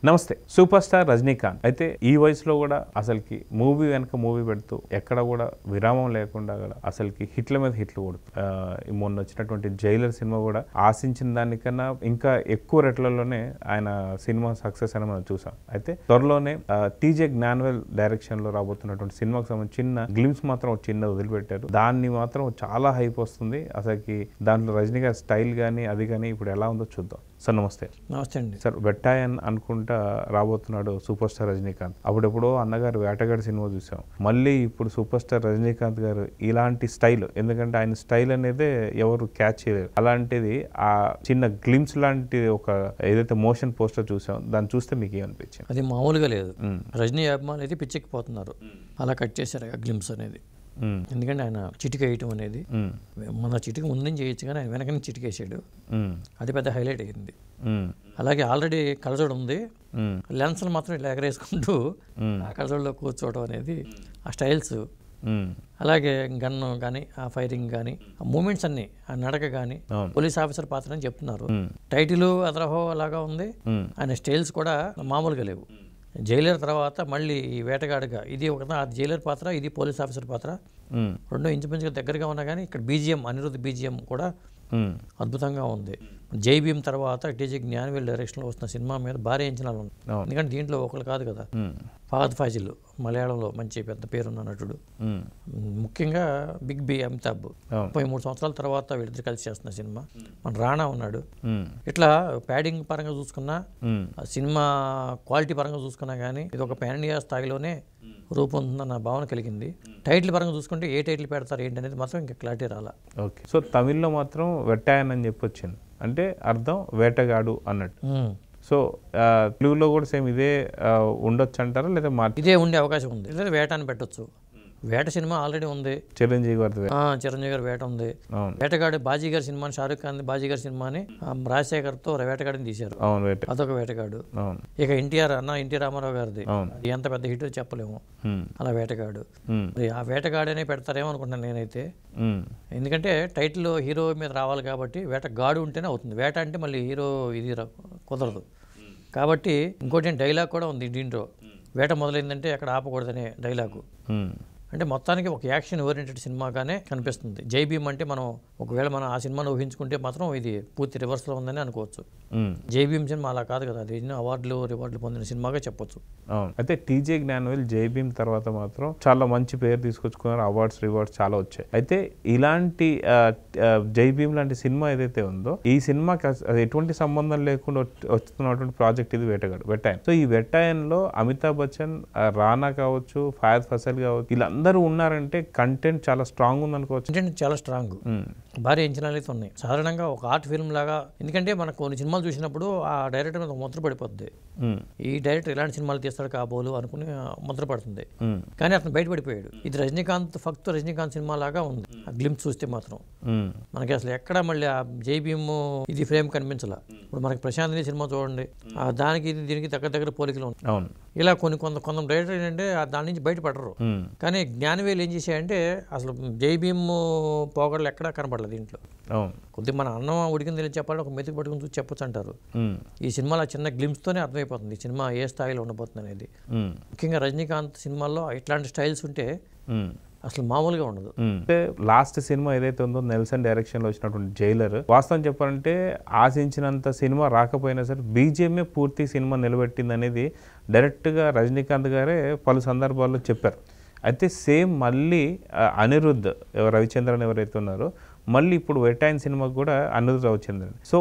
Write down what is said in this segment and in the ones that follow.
నమస్తే. Super star Rajinikanth అయితే ఈ వయసులో కూడా అసలుకి మూవీ వెనక మూవీ పెడుతూ ఎక్కడ కూడా విరామం లేకుండా అసలుకి హిట్ల మీద హిట్లు కొడుతూ మొన్న వచ్చినటువంటి జైలర్ సినిమా కూడా ఆశించిన దానికన్నా ఇంకా ఎక్కువ రెట్లలోనే ఆయన సినిమా సక్సెస్ అని మనం చూసాం. అయితే త్వరలోనే టీజే జ్ఞానవేల్ డైరెక్షన్ లో రాబోతున్నటువంటి సినిమాకి సంబంధించి చిన్న గ్లిమ్స్ మాత్రం చిన్న వదిలిపెట్టారు. దాన్ని మాత్రం చాలా హైప్ వస్తుంది. అసలుకి దాంట్లో రజనీ గారి స్టైల్ కానీ అది కానీ ఇప్పుడు ఎలా ఉందో చూద్దాం. సార్ నమస్తే. నమస్తే అండి. సార్ వెట్టాయన్ అనుకుంటా రాబోతున్నాడు సూపర్ స్టార్ రజనీకాంత్. అప్పుడెప్పుడో అన్నగారు వేటగాడి సినిమా చూసాం. మళ్ళీ ఇప్పుడు సూపర్ స్టార్ రజనీకాంత్ గారు ఇలాంటి స్టైల్, ఎందుకంటే ఆయన స్టైల్ అనేది ఎవరు క్యాచ్ చేయలేరు. అలాంటిది ఆ చిన్న గ్లిమ్స్ లాంటి ఒక ఏదైతే మోషన్ పోస్టర్ చూసాం, దాన్ని చూస్తే మీకు ఏమనిపించింది? అది మామూలుగా లేదు. రజనీ అభిమానులు అయితే పిచ్చెక్కిపోతున్నారు. అలా కట్ చేశారు ఆ గ్లిమ్స్ అనేది. ఎందుకంటే ఆయన చిటిక వేయటం అనేది, మన చిటిక ముందని చేయొచ్చు కానీ ఆయన వెనకని చిటికేసాడు. అది పెద్ద హైలైట్ అయింది. అలాగే ఆల్రెడీ కలజోడు ఉంది, లెన్స్లు మాత్రం ఇలా ఎగరేసుకుంటూ ఆ కలజోడులో కూర్చోవడం అనేది ఆ స్టైల్స్. అలాగే గన్ కానీ ఆ ఫైరింగ్ కానీ ఆ మూమెంట్స్ అన్ని, ఆ నడక కానీ పోలీస్ ఆఫీసర్ పాత్ర అని చెప్తున్నారు. టైటిల్ అదరహో అలాగా ఉంది. ఆయన స్టైల్స్ కూడా మామూలుగా లేవు. జైలర్ తర్వాత మళ్ళీ ఈ వేటగాడుగా, ఇది ఒక జైలర్ పాత్ర, ఇది పోలీస్ ఆఫీసర్ పాత్ర, రెండో ఇంచుమించుగా దగ్గరగా ఉన్నా కానీ ఇక్కడ బీజిఎం, అనిరుద్ధ్ బీజిఎం కూడా అద్భుతంగా ఉంది. జై భీమ్ తర్వాత టీజీ జ్ఞానవేల్ డైరెక్షన్లో వస్తున్న సినిమా మీద భారీ అంచనాలు ఉన్నాయి. ఎందుకంటే దీంట్లో ఒకళ్ళు కాదు కదా, ఫహద్ ఫాజిల్ మలయాళంలో మంచి పెద్ద పేరున్న నటుడు, ముఖ్యంగా బిగ్ బి అమితాబ్ 33 సంవత్సరాల తర్వాత వీళ్ళిద్దరు కలిసి చేస్తున్న సినిమా. మన రాణా ఉన్నాడు. ఇట్లా ప్యాడింగ్ పరంగా చూసుకున్నా, సినిమా క్వాలిటీ పరంగా చూసుకున్నా కానీ ఇది ఒక పాన్ ఇండియా స్థాయిలోనే రూపొందుతుందన్న భావన కలిగింది. టైటిల్ పరంగా చూసుకుంటే ఏ టైటిల్ పెడతారు ఏంటి అనేది మాత్రం ఇంకా క్లారిటీ రాలా. ఓకే, సో తమిళ్లో మాత్రం వెట్టాయన్ అని చెప్పి వచ్చింది, అంటే అర్థం వేటగాడు అన్నట్టు. సో తెలుగులో కూడా సేమ్ ఇదే ఉండొచ్చు అంటారా, లేదా ఇదే ఉండే అవకాశం ఉంది, లేదా వేట అని పెట్టొచ్చు. వేట సినిమా ఆల్రెడీ ఉంది, చిరంజీవి గారి వేట ఉంది. వేటగాడు బాజీగారి సినిమాని, షారూక్ ఖాన్ బాజీగారి సినిమాని రాజశేఖర్తో వేటగాడిని తీశారు, అదొక వేటగాడు. ఇక ఎన్టీ రామారావు గారిది ఎంత పెద్ద హిట్ చెప్పలేము, అలా వేటగాడు. ఆ వేటగాడనే పెడతారేమో అనుకుంటున్నాను నేనైతే. ఎందుకంటే టైటిల్ హీరో మీద రావాలి కాబట్టి వేటగాడు ఉంటేనే అవుతుంది. వేట అంటే మళ్ళీ హీరో ఇది కుదరదు కాబట్టి. ఇంకోటి డైలాగ్ కూడా ఉంది దీంట్లో, వేట మొదలైందంటే అక్కడ ఆపకూడదనే డైలాగు. అంటే మొత్తానికి ఒక యాక్షన్ ఓరియంటెడ్ సినిమాగానే కనిపిస్తుంది. జై భీమ్ అంటే మనం ఒకవేళ మనం ఆ సినిమాను ఊహించుకుంటే మాత్రం ఇది పూర్తి రివర్స్లో ఉందని అనుకోవచ్చు. జై భీమ్ సినిమా అలా కాదు కదా, అది రివార్డులు పొందిన సినిమాగా చెప్పొచ్చు. అయితే టీజే జ్ఞానవేల్ జై భీమ్ తర్వాత మాత్రం చాలా మంచి పేరు తీసుకొచ్చుకున్నారు, రివార్డ్స్ చాలా వచ్చాయి. అయితే ఇలాంటి జై భీమ్ లాంటి సినిమా ఏదైతే ఉందో, ఈ సినిమాకి ఎటువంటి సంబంధం లేకుండా వస్తున్నటువంటి ప్రాజెక్ట్ ఇది వెట్టాయన్. సో ఈ వెట్టాయన్లో అమితాబ్ బచ్చన్, రానా కావచ్చు, ఫహద్ ఫాసిల్ కావచ్చు, ఇలా అందరూ ఉన్నారంటే కంటెంట్ చాలా స్ట్రాంగ్ ఉంది అనుకోవచ్చు. కంటెంట్ చాలా స్ట్రాంగ్, భారీ అంచనాలు అయితే ఉన్నాయి. సాధారణంగా ఒక ఆర్ట్ ఫిల్మ్ లాగా, ఎందుకంటే మనకు కొన్ని సినిమాలు చూసినప్పుడు ఆ డైరెక్టర్ మీద ముద్ర పడిపోద్ది. ఈ డైరెక్టర్ ఇలాంటి సినిమాలు తీస్తాడు కాబోలు అనుకుని ముద్ర పడుతుంది. కానీ అతను బయటపడిపోయాడు. ఇది రజనీకాంత్ సినిమా లాగా ఉంది. ఆ గ్లిమ్స్ చూస్తే మాత్రం మనకి అసలు ఎక్కడ మళ్ళీ ఆ జై భీమ్ ఇది ఫ్రేమ్ కనిపించాల. ఇప్పుడు మనకి ప్రశాంత్ సినిమా చూడండి, దానికి దీనికి దగ్గర పోలికలు ఉంటాయి. ఇలా కొంత డైరెక్టర్ ఏంటంటే దాని నుంచి బయటపడరు. కానీ జ్ఞానవేల్ ఏం చేశాయంటే అసలు జై భీమ్ పోగడలు ఎక్కడా కనపడలేదు దీంట్లో. కొద్దిగా మన అన్నం ఉడికింది తెలియదు చెప్పాలంటే ఒక మెతుకు పట్టుకుని చూసి చెప్పొచ్చు అంటారు. ఈ సినిమాలో చిన్న గ్లిమ్స్ తోనే అర్థమైపోతుంది ఈ సినిమా ఏ స్థాయిలో ఉండబోతుంది అనేది. ముఖ్యంగా రజనీకాంత్ సినిమాల్లో ఇట్లాంటి స్టైల్స్ ఉంటే అసలు మామూలుగా ఉండదు. అంటే లాస్ట్ సినిమా ఏదైతే ఉందో నెల్సన్ డైరెక్షన్ లో వచ్చినటువంటి జైలర్, వాస్తవం చెప్పాలంటే ఆశించినంత సినిమా రాకపోయినా సరే బీజిఎంఏ పూర్తి సినిమా నిలబెట్టింది అనేది డైరెక్ట్ గా రజనీకాంత్ గారే పలు సందర్భాల్లో చెప్పారు. అయితే సేమ్ మళ్ళీ అనిరుద్ధ్ రవిచంద్రన్ ఎవరైతే ఉన్నారో, మళ్ళీ ఇప్పుడు వెట్టాయన్ సినిమాకి కూడా అనిరుద్ధ్ రవిచంద్రన్. సో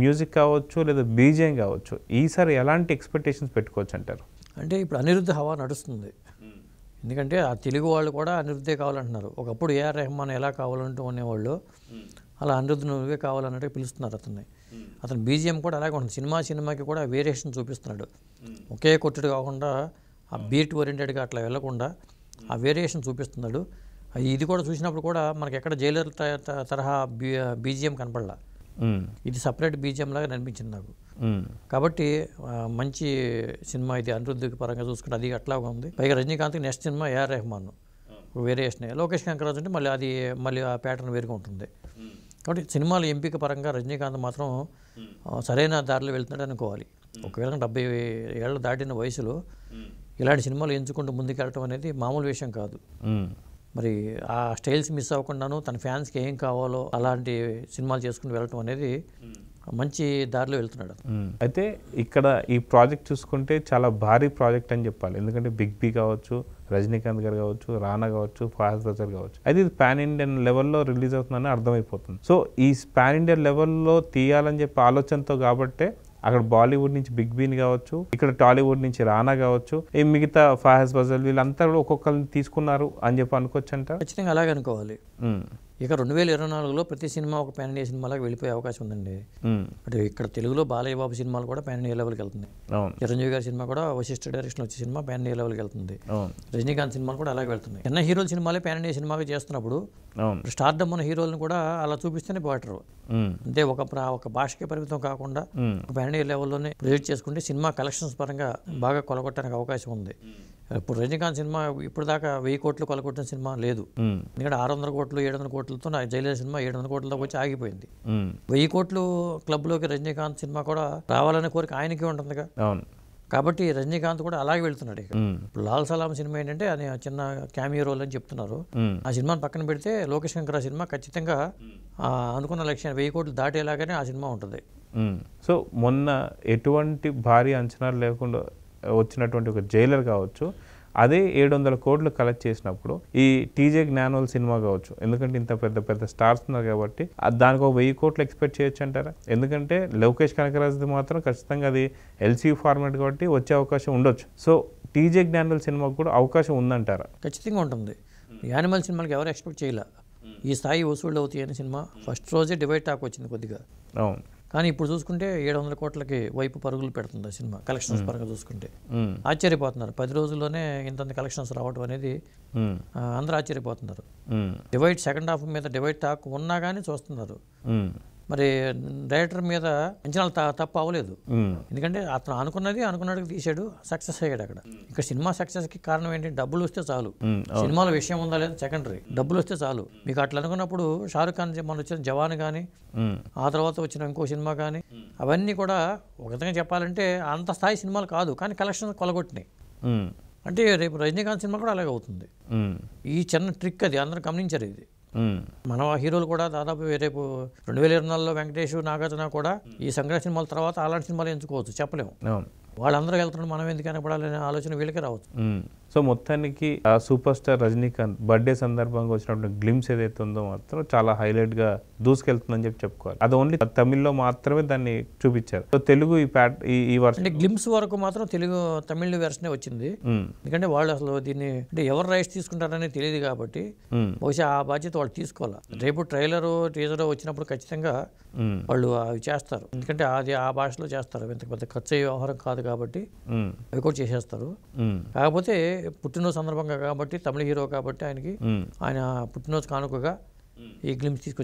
మ్యూజిక్ కావచ్చు లేదా బీజిఎం కావచ్చు, ఈసారి ఎలాంటి ఎక్స్పెక్టేషన్స్ పెట్టుకోవచ్చు అంటారు? అంటే ఇప్పుడు అనిరుద్ధ్ హవా నడుస్తుంది. ఎందుకంటే ఆ తెలుగు వాళ్ళు కూడా అనిరుద్ధే కావాలంటున్నారు. ఒకప్పుడు ఏఆర్ రెహమాన్ ఎలా కావాలంటూ ఉండేవాళ్ళు, అలా అనిరుద్ధ్ నువ్వే కావాలన్నట్టు పిలుస్తున్నారు అతన్ని. అతను బీజిఎం కూడా అలాగే ఉంటుంది. సినిమాకి కూడా వేరియేషన్ చూపిస్తున్నాడు. ఒకే కొట్టుడు కాకుండా ఆ బీట్ ఓరియంటెడ్గా అట్లా వెళ్లకుండా ఆ వేరియేషన్ చూపిస్తున్నాడు. ఇది కూడా చూసినప్పుడు కూడా మనకి ఎక్కడ జైలర్ తరహా బీజిఎం కనపడలా. ఇది సపరేట్ బీజిఎం లాగా అనిపించింది నాకు. కాబట్టి మంచి సినిమా ఇది. అనిరుద్ధ్ పరంగా చూసుకుంటే అది అట్లాగా ఉంది. పైగా రజనీకాంత్కి next cinema AR Rahman variation, Lokesh Kanagaraj అంటే మళ్ళీ ఆ ప్యాటర్న్ వేరుగా ఉంటుంది. కాబట్టి సినిమాల ఎంపిక పరంగా రజనీకాంత్ మాత్రం సరైన దారిలో వెళ్తున్నాడు అనుకోవాలి. ఒకవేళ 70 ఏళ్ళు దాటిన వయసులో ఇలాంటి సినిమాలు ఎంచుకుంటూ ముందుకెళ్ళటం అనేది మామూలు విషయం కాదు. మరి ఆ స్టైల్స్ మిస్ అవ్వకుండాను తన ఫ్యాన్స్కి ఏం కావాలో అలాంటి సినిమాలు చేసుకుని వెళ్ళటం అనేది మంచి దారిలో వెళ్తున్నాడు. అయితే ఇక్కడ ఈ ప్రాజెక్ట్ చూసుకుంటే చాలా భారీ ప్రాజెక్ట్ అని చెప్పాలి. ఎందుకంటే బిగ్ బి కావచ్చు, రజనీకాంత్ గారు కావచ్చు, రానా కావచ్చు, ఫాహద్ ఫాసిల్ కావచ్చు. అయితే ఇది పాన్ ఇండియన్ లెవెల్లో రిలీజ్ అవుతుందని అర్థమైపోతుంది. సో ఈ పాన్ ఇండియన్ లెవెల్లో తీయాలని చెప్పి ఆలోచనతో కాబట్టే అక్కడ బాలీవుడ్ నుంచి బిగ్ బీని కావచ్చు, ఇక్కడ టాలీవుడ్ నుంచి రానా కావచ్చు, ఈ మిగతా ఫాహద్ ఫాసిల్ వీళ్ళంతా కూడా ఒక్కొక్కరిని తీసుకున్నారు అని చెప్పి అనుకోవచ్చు అంట. ఖచ్చితంగా అలాగే అనుకోవాలి. ఇక 2024లో ప్రతి సినిమా ఒక పాన్ ఇండియా సినిమాలాగా వెళ్ళిపోయే అవకాశం ఉందండి. అంటే ఇక్కడ తెలుగులో బాలయ్య బాబు సినిమాలు కూడా పాన్ ఇండియా లెవెల్కి వెళ్తుంది. చిరంజీవి గారి సినిమా కూడా వశిష్ఠ డైరెక్షన్ వచ్చే సినిమా పాన్ ఇండియా లెవెల్కి వెళ్తుంది. రజనీకాంత్ సినిమాలు కూడా అలాగే వెళ్తున్నాయి. చిన్న హీరోల సినిమాలే పాన్ ఇండియా సినిమాగా చేస్తున్నప్పుడు స్టార్డమ్ ఉన్న హీరోలను కూడా అలా చూపిస్తేనే బెటర్. అంటే ఒక భాషకే పరిమితం కాకుండా పాన్ ఇండియా లెవెల్లోనే ప్రొజెక్ట్ చేసుకుంటే సినిమా కలెక్షన్స్ పరంగా బాగా కొలగొట్టడానికి అవకాశం ఉంది. ఇప్పుడు రజనీకాంత్ సినిమా ఇప్పుడు దాకా 1000 కోట్లు కొలగొట్టిన సినిమా లేదు. ఎందుకంటే 600 కోట్లు 700 కోట్లతో నా జైలర్ సినిమా 700 కోట్లతో వచ్చి ఆగిపోయింది. 1000 కోట్లు క్లబ్లోకి రజనీకాంత్ సినిమా కూడా రావాలనే కోరిక ఆయనకి ఉంటుందిగా. కాబట్టి రజనీకాంత్ కూడా అలాగే వెళ్తున్నాడు. ఇప్పుడు లాల్ సలాం సినిమా ఏంటంటే అది చిన్న క్యామియో రోల్ అని చెప్తున్నారు. ఆ సినిమాని పక్కన పెడితే లోకేష్ కనకరా సినిమా ఖచ్చితంగా అనుకున్న లక్ష్యాన్ని 1000 కోట్లు దాటేలాగానే ఆ సినిమా ఉంటుంది. సో మొన్న ఎటువంటి భారీ అంచనాలు లేకుండా వచ్చినటువంటి ఒక జైలర్ కావచ్చు, అదే 700 కోట్లు కలెక్ట్ చేసినప్పుడు ఈ టీజే జ్ఞానోల్ సినిమా కావచ్చు, ఎందుకంటే ఇంత పెద్ద పెద్ద స్టార్స్ ఉన్నారు కాబట్టి దానికి ఒక 1000 కోట్లు ఎక్స్పెక్ట్ చేయొచ్చు అంటారా? ఎందుకంటే లోకేష్ కనకరాజ్ది మాత్రం ఖచ్చితంగా అది ఎల్సీ ఫార్మాట్ కాబట్టి వచ్చే అవకాశం ఉండొచ్చు. సో టీజే జ్ఞానోల్ సినిమాకు కూడా అవకాశం ఉందంటారా? ఖచ్చితంగా ఉంటుంది. యానిమల్ సినిమాకి ఎవరు ఎక్స్పెక్ట్ చేయలే ఈ స్థాయి వసూళ్ళు అవుతాయి అనే సినిమా. ఫస్ట్ రోజే డివైడ్ టాక్ వచ్చింది కొద్దిగా. అవును. కానీ ఇప్పుడు చూసుకుంటే 700 కోట్లకి వైపు పరుగులు పెడుతుంది ఆ సినిమా కలెక్షన్స్ పరంగా చూసుకుంటే. ఆశ్చర్యపోతున్నారు 10 రోజుల్లోనే ఇంత కలెక్షన్స్ రావడం అనేది. అందరూ ఆశ్చర్యపోతున్నారు. డివైడ్ సెకండ్ హాఫ్ మీద డివైడ్ టాక్ ఉన్నా కానీ చూస్తున్నారు. మరి డైరెక్టర్ మీద అంచనాలు తప్పు అవ్వలేదు. ఎందుకంటే అతను అనుకున్నట్టుగా తీసాడు, సక్సెస్ అయ్యాడు అక్కడ. ఇక్కడ సినిమా సక్సెస్కి కారణం ఏంటి? డబ్బులు వస్తే చాలు. సినిమాలో విషయం ఉందా లేదా సెకండరీ, డబ్బులు వస్తే చాలు. మీకు అట్లా అనుకున్నప్పుడు షారుఖ్ ఖాన్ మన వచ్చిన జవాన్ కానీ ఆ తర్వాత వచ్చిన ఇంకో సినిమా కానీ అవన్నీ కూడా ఒక విధంగా చెప్పాలంటే అంత స్థాయి సినిమాలు కాదు, కానీ కలెక్షన్ కొలగొట్టినాయి. అంటే రేపు రజనీకాంత్ సినిమా కూడా అలాగే అవుతుంది. ఈ చిన్న ట్రిక్ అది అందరూ గమనించారు. ఇది మన హీరోలు కూడా దాదాపు రేపు 2024లో వెంకటేష్, నాగార్జున కూడా ఈ సంక్రాంతి సినిమాల తర్వాత అలాంటి సినిమాలు ఎంచుకోవచ్చు, చెప్పలేము. వాళ్ళందరూ వెళ్తున్నారు, మనం ఎందుకు కనపడాలనే ఆలోచన వీళ్ళకే రావచ్చు. సో మొత్తానికి ఆ సూపర్ స్టార్ రజనీకాంత్ బర్త్డే సందర్భంగా వచ్చినటువంటి గ్లిమ్స్ ఏదైతే ఉందో మాత్రం చాలా హైలైట్ గా దూసుకెళ్తుందని చెప్పుకోవాలి. అది ఓన్లీ తమిళ్లో మాత్రమే దాన్ని చూపించారు. సో తెలుగు ఈ వర్షన్ అంటే గ్లిమ్స్ వరకు మాత్రం తమిళ వెర్షనే వచ్చింది. ఎందుకంటే వాళ్ళు అసలు దీన్ని అంటే ఎవరు రైట్స్ తీసుకుంటారని తెలియదు కాబట్టి బహుశా ఆ బాధ్యత వాళ్ళు తీసుకోవాలి. రేపు ట్రైలర్ టీజర్ వచ్చినప్పుడు ఖచ్చితంగా వాళ్ళు అవి చేస్తారు. ఎందుకంటే అది ఆ భాషలో చేస్తారు. ఇంత పెద్ద ఖర్చు అయ్యే వ్యవహారం కాదు కాబట్టి అవి కూడా చేసేస్తారు. కాకపోతే పుట్టినరోజు సందర్భంగా కాబట్టి తమిళ హీరో కాబట్టి ఆయన పుట్టినరోజు కానుకగా ఈ గ్లిమ్స్ తీసుకొచ్చి